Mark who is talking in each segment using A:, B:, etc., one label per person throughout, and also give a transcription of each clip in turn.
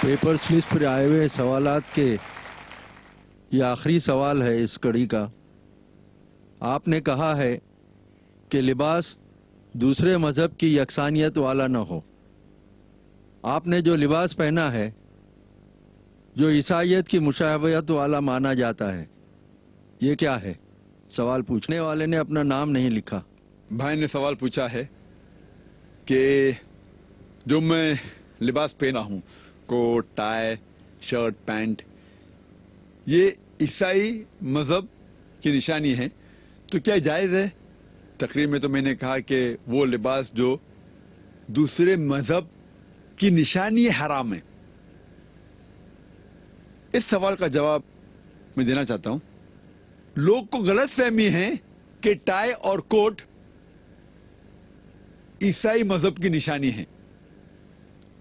A: Paper slips پر آئے ہوئے سوالات کے یہ آخری سوال ہے اس کڑی کا. آپ نے کہا ہے کہ لباس دوسرے مذہب کی یکسانیت والا نہ ہو. آپ نے جو لباس پہنا ہے جو عیسائیت کی مشابہت والا مانا جاتا ہے یہ کیا ہے؟ سوال پوچھنے والے نے اپنا نام نہیں لکھا.
B: بھائی نے سوال پوچھا ہے کہ جو میں لباس پہنا ہوں، کوٹ، ٹائی، شرٹ، پینٹ، یہ عیسائی مذہب کی نشانی ہے تو کیا جائز ہے؟ تقریر میں تو میں نے کہا کہ وہ لباس جو دوسرے مذہب کی نشانی حرام ہے. اس سوال کا جواب میں دینا چاہتا ہوں. لوگ کو غلط فہمی ہے کہ ٹائی اور کوٹ عیسائی مذہب کی نشانی ہے.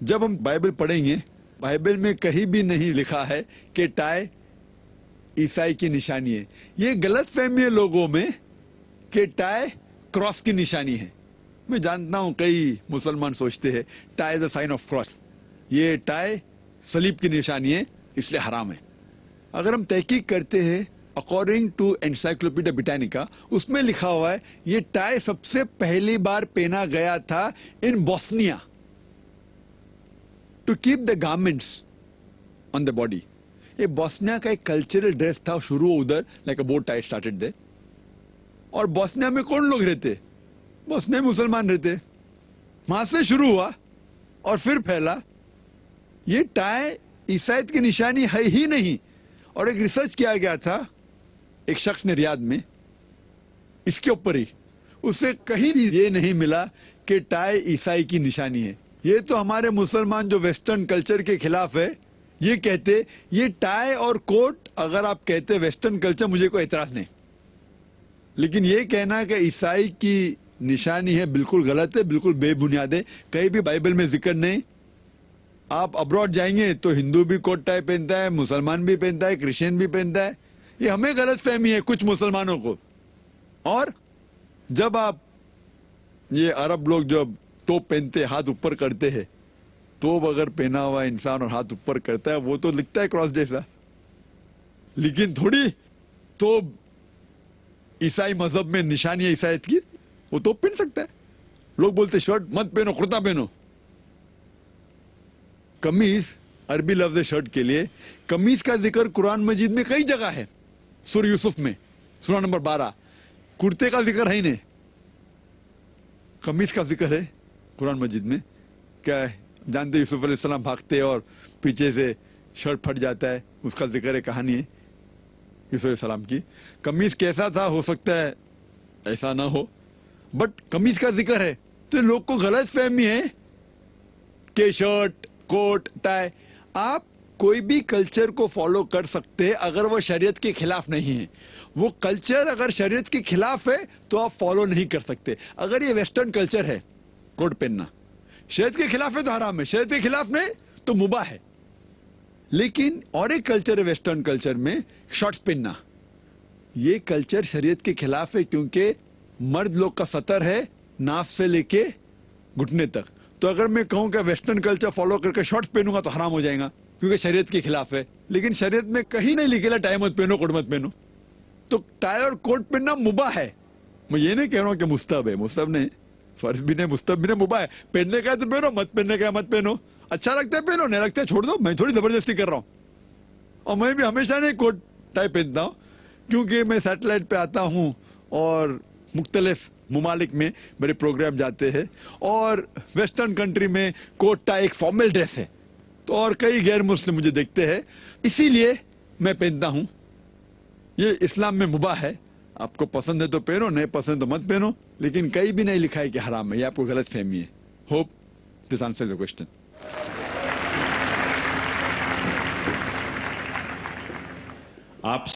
B: جب ہم بائبل پڑھیں گے، بائبل میں کہیں بھی نہیں لکھا ہے کہ ٹائی عیسائی کی نشانی ہے. یہ غلط فہمی ہے لوگوں میں کہ ٹائی کراس کی نشانی ہے. میں جانتا ہوں کئی مسلمان سوچتے ہیں tie is a sign of cross, یہ ٹائی صلیب کی نشانی ہے اس لیے حرام ہے. اگر ہم تحقیق کرتے ہیں اکارڈنگ ٹو انسائکلوپیڈیا بریٹانیکا، اس میں لکھا ہوا ہے یہ ٹائی سب سے پہلی بار پہنا گیا تھا in Bosnia to keep the garments on the body. یہ بوسنیا کا ایک کلچرل ڈریس تھا، شروع ادھر like a boat tie started they. اور بوسنیا میں کون لوگ رہتے؟ بوسنیا میں مسلمان رہتے. وہاں سے شروع ہوا اور پھر پھیلا. یہ ٹائی عیسائیت کی نشانی ہے ہی نہیں. اور ایک ریسرچ کیا گیا تھا ایک شخص نے ریاض میں اس کے اوپر ہی، اسے کہیں بھی یہ نہیں ملا کہ ٹائی عیسائی کی نشانی ہے. یہ تو ہمارے مسلمان جو ویسٹرن کلچر کے خلاف ہے، یہ کہتے یہ ٹائی اور کوٹ اگر آپ کہتے ویسٹرن کلچر مجھے کوئی اعتراض نہیں، لیکن یہ کہنا کہ عیسائی کی نشانی ہے بالکل غلط ہے، بالکل بے بنیاد ہے. کہیں بھی بائبل میں ذکر نہیں. آپ ابراڈ جائیں گے تو ہندو بھی کوٹ ٹائی پہنتا ہے، مسلمان بھی پہنتا ہے، کرسچین بھی پہنتا ہے. یہ ہمیں غلط فہمی ہے کچھ مسلمانوں کو. اور جب آپ یہ عرب لوگ جو توپ پہنتے ہاتھ اوپر کرتے ہیں، توپ اگر پہنا ہوا انسان اور ہاتھ اوپر کرتا ہے وہ تو لگتا ہے کراس جیسا، لیکن تھوڑی توپ عیسائی مذہب میں نشانی ہے عیسائیت کی، وہ توپ پہن سکتا ہے. لوگ بولتے شرٹ مت پہنو، کرتا پہنو. قمیض عربی لفظ ہے شرٹ کے لیے. قمیض کا ذکر قرآن مجید میں کئی جگہ ہے. سورہ یوسف میں سورہ نمبر 12 کرتے کا ذکر ہے ہی نہیں، قمیض کا ذکر ہے قرآن مجید میں. کیا ہے جانتے یوسف علیہ السلام بھاگتے اور پیچھے سے شرٹ پھٹ جاتا ہے، اس کا ذکر ہے، کہانی ہے یوسف علیہ السلام کی. قمیض کیسا تھا ہو سکتا ہے ایسا نہ ہو، بٹ قمیض کا ذکر ہے. تو لوگ کو غلط فہمی ہے کہ شرٹ، کوٹ، ٹائی. آپ کوئی بھی کلچر کو فالو کر سکتے ہیں اگر وہ شریعت کے خلاف نہیں ہے. وہ کلچر اگر شریعت کے خلاف ہے تو آپ فالو نہیں کر سکتے. اگر یہ ویسٹرن کلچر ہے، کوٹ پہننا شریعت کے خلاف ہے تو حرام ہے، شریعت کے خلاف نہیں تو مباح ہے. لیکن اور ایک کلچر ہے ویسٹرن کلچر میں شارٹس پہننا، یہ کلچر شریعت کے خلاف ہے کیونکہ مرد لوگ کا سطر ہے ناف سے لے کے گھٹنے تک. تو اگر میں کہوں کہ ویسٹرن کلچر فالو کر کے شارٹس پہنوں گا تو حرام ہو جائے گا کیونکہ شریعت کے خلاف ہے. لیکن شریعت میں کہیں نہیں لکھے ٹائی مت پہنو، کوٹ مت پہنو. تو ٹائی اور کوٹ پہننا مباح ہے. میں یہ نہیں کہہ رہا ہوں کہ مستحب ہے، مستحب نہیں، فرض بھی نہیں، مستحب بھی نہیں، مباح ہے. پہننے کا ہے تو پہنو، مت پہننے کا ہے مت پہنو. اچھا لگتا ہے پہنو، نہیں لگتا ہے چھوڑ دو. میں تھوڑی زبردستی کر رہا ہوں. اور میں بھی ہمیشہ نہیں کوٹ ٹائی پہنتا ہوں کیونکہ میں سیٹلائٹ پہ آتا ہوں اور مختلف ممالک میں میرے پروگرام جاتے ہیں، اور ویسٹرن کنٹری میں کوٹ ٹائی ایک فارمل ڈریس ہے. تو اور کئی غیر مسلم مجھے دیکھتے ہیں، اسی لیے میں پہنتا ہوں. یہ اسلام میں مباح ہے. آپ کو پسند ہے تو پہنو، نہیں پسند تو مت پہنو، لیکن کہیں بھی نہیں لکھا ہے کہ حرام ہے. یہ آپ کو غلط فہمی ہے. Hope this answers the question.
C: آپ